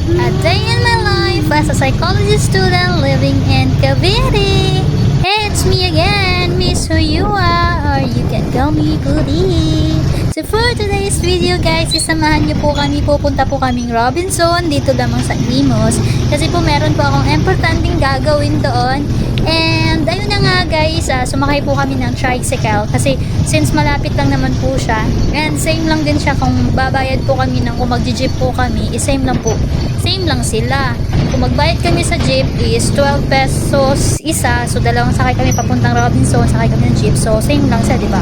A day in my life as a psychology student living in Cavite. Hey, it's me again, Miss Who You Are, or you can call me Goody. So for today's video guys, isamahan niyo po kami, pupunta po kaming Robinson dito lamang sa Imus. Kasi po meron po akong importanteng gagawin doon. And ayun na nga guys, sumakay po kami ng tricycle kasi since malapit lang naman po siya, and same lang din siya kung babayad po kami ng kung mag-jeep po kami, same lang po, same lang sila. Kung magbayad kami sa jeep is 12 pesos isa, so dalawang sakay kami papuntang Robinson, sakay kami ng jeep, so same lang siya, diba?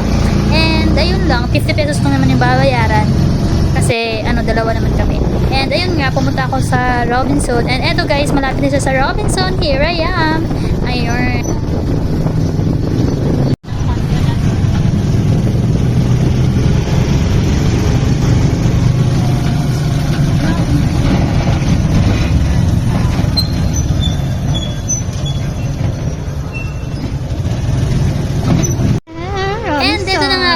And ayun lang, 50 pesos lang naman yung babayaran kasi dalawa naman kami. And ayun nga, pumunta ako sa Robinson, and eto guys, malapit na siya sa Robinson. Here I am. Ayun.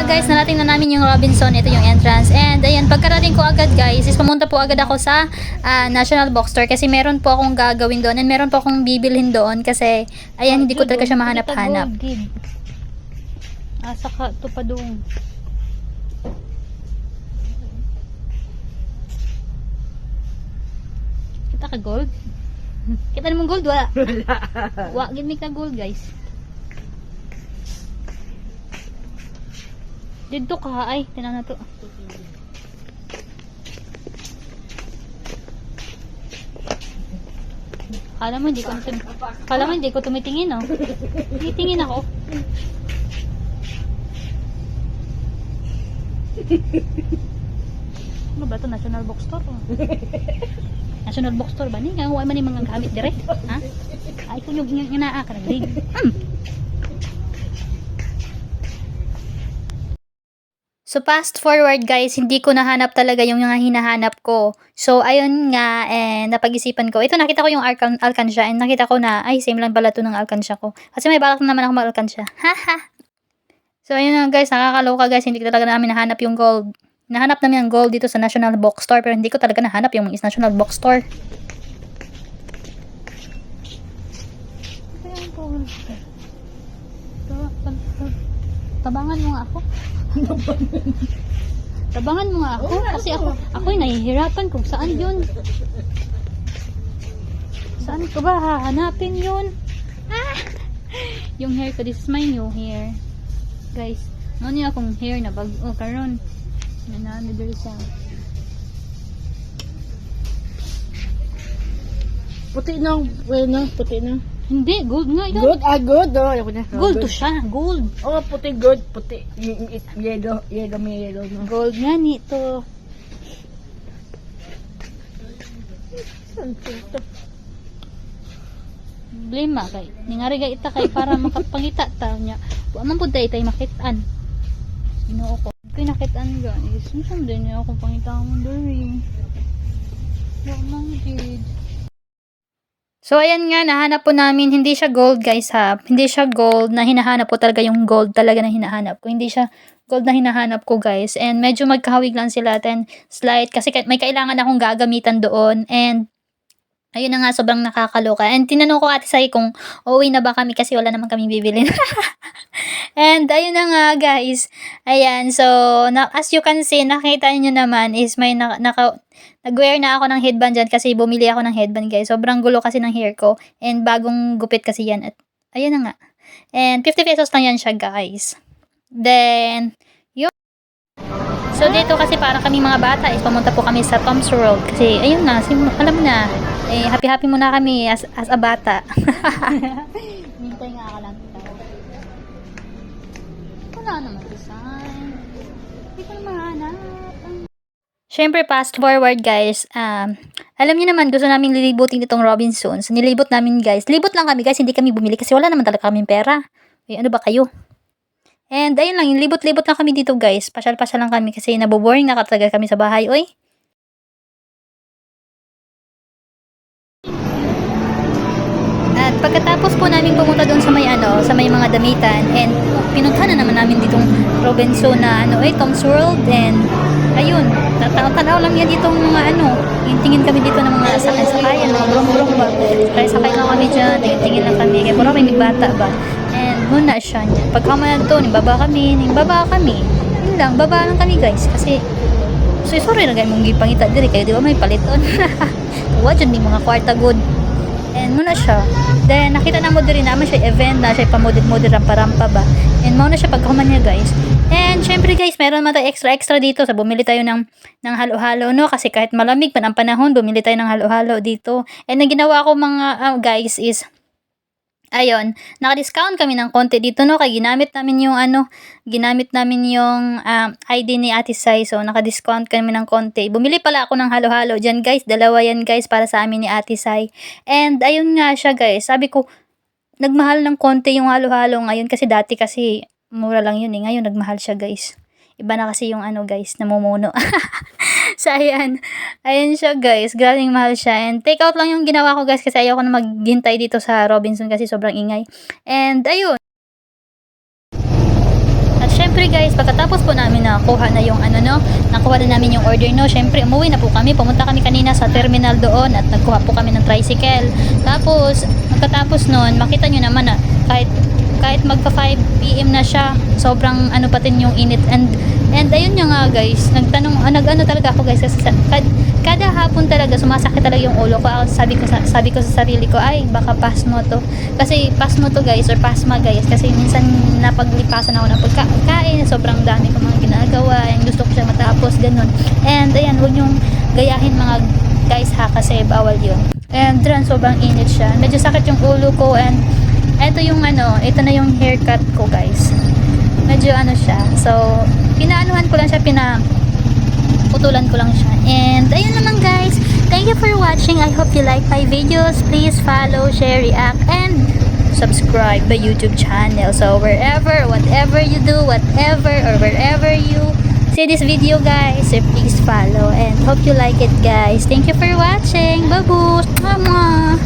Guys, narating na namin yung Robinson. Ito yung entrance. And ayan, pagkarating ko agad guys, is pumunta po agad ako sa National Bookstore kasi meron po akong gagawin doon and meron po akong bibilhin doon kasi ayan, hindi ko talaga siya mahanap-hanap. Saka ito pa doon. Kita ka gold? Kita namang gold? Wala. Wala. Gimik na gold guys. Dito ka, ay, tinan na to. Kala mo hindi ko tumitingin, oh. Titingin ako. Ano ba ito? National Bookstore, oh. National Bookstore ba? Nga, huwag man yung mga gamit direct, ha? Ay, kung yung inaaka na rin. So, fast forward guys, hindi ko nahanap talaga yung mga hinahanap ko. So, ayun nga, napag-isipan ko. Ito, nakita ko yung alkansya, and nakita ko na, ay, same lang pala ito ng alkansya ko. Kasi may balak na naman ako mag-alkansya. Haha! So, ayun nga guys, nakakaloka guys, hindi talaga namin nahanap yung gold. Nahanap namin ang gold dito sa National Bookstore, pero hindi ko talaga nahanap yung National Bookstore. Tabangan mo nga ako. Tabangan mo nga ako kasi ako'y nahihirapan kung saan yun. Saan ko ba hahanapin yun? Yung hair ko, this is my new hair. Guys, ano niya akong hair na bago karon. Nanano dito sa Puti na, puti na. hindi, gold nga yun. Good, good. Ayoko na. Gold to siya, gold. Oh, puti, good, puti. Yellow, may yellow na. Gold nga nito. Saan ito? Problema kay ningari ga ita kay para makapangita ta nya. Wa man pud tay makitaan. Ginoo ko. Kay nakitaan guys. Minsan din niya ako pangita mo diri. Wa man gid. So, ayan nga, nahanap po namin, hindi siya gold guys ha. Hindi siya gold na hinahanap po talaga yung gold talaga na hinahanap ko. Hindi siya gold na hinahanap ko guys. And medyo magkahawig lang sila, 10 slight kasi may kailangan akong gagamitan doon. And ayun na nga, sobrang nakakaloka. And tinanong ko ate Sai kung uuwi na ba kami kasi wala naman kaming bibilin. And ayun na nga guys. Ayan, so as you can see, nakita niyo naman is may nag-wear na ako ng headband dyan kasi bumili ako ng headband guys. Sobrang gulo kasi ng hair ko. And bagong gupit kasi yan. At ayun na nga. And 50 pesos lang yan siya guys. Then, yun. So dito kasi para kami mga bata is pumunta po kami sa Tom's World. Kasi ayun na, alam mo na. Happy-happy muna kami as a bata. Hintay nga ka lang. Wala naman design. Hindi ko na mahanap. Siyempre, fast forward guys, alam niyo naman, gusto namin lilibutin itong Robinsons. Nilibot namin guys. Libot lang kami guys, hindi kami bumili kasi wala naman talaga kaming pera. Ano ba kayo? And ayun lang, libot-libot lang kami dito guys. Pasyal-pasyal lang kami kasi naboboring na talaga kami sa bahay. Oy. At pagkatapos pagkatapos po namin pumunta doon sa may sa may mga damitan, and pinuntahan na naman namin ditong Robinson na Tom's World, and ayun, tanaw lang yan ditong mga yung tingin kami dito ng mga sakay-sakayan, mga brom-brom ba. Kaya sakay lang kami dyan, tingin lang kami, kaya puro may bata ba. And muna siya niya. Pagkamanan to, baba kami. Yun lang, baba lang kami guys, kasi sorry na ganyan mong gipangita diri kayo, di ba may paliton. Wa dyan may mga kwarta good. And muna siya. Then nakita na mo diri naman siya event na siya pamodid-modid rampa-rampa ba. And muna siya pagkahuman niya guys. And syempre guys, meron man tayo extra dito. So bumili tayo ng halo-halo kasi kahit malamig pa ang panahon, bumili tayo ng halo-halo dito. And ang ginawa ko mga guys is ayun, naka-discount kami ng konti dito kaya ginamit namin yung ID ni Ate Sai. So naka-discount kami ng konti. Bumili pala ako ng halo-halo diyan guys. Dalawa yan guys para sa amin ni Ate Sai. And ayun nga siya guys. Sabi ko nagmahal ng konti yung halo-halo ngayon kasi dati kasi mura lang yun Ngayon nagmahal siya guys. Iba na kasi yung guys, namumuno. So, ayan siya guys, grabing mahal siya. And take out lang yung ginawa ko guys kasi ayoko na maghintay dito sa Robinson kasi sobrang ingay. And ayun. At syempre guys, pagkatapos po namin nakuha na yung nakuha na namin yung order syempre umuwi na po kami. Pumunta kami kanina sa terminal doon at nagkuha po kami ng tricycle. Tapos, pagkatapos nun, makita nyo naman na kahit magpa 5 PM na siya, sobrang patin yung init. And ayun nga guys, nag-ano talaga ako guys kasi kada hapon talaga sumasakit talaga yung ulo ko. Sabi ko sa sarili ko, ay baka pasmo to. Kasi pasmo to guys, or pasma guys, kasi minsan napaglipasan ako ng pagkain, sobrang dami ko mga ginagawa, and gusto ko siya matapos ganun. And ayan, huwag nyong gayahin mga guys kasi bawal yun. And dran, sobrang init siya. Medyo sakit yung ulo ko, and ito na yung haircut ko guys. Medyo siya. So, pinaanuhan ko lang siya, pinaputulan ko lang siya. And ayun naman guys. Thank you for watching. I hope you like my videos. Please follow, share, react, and subscribe my YouTube channel. So, whatever you do, wherever you see this video guys, please follow. And hope you like it guys. Thank you for watching. Babush! Mama!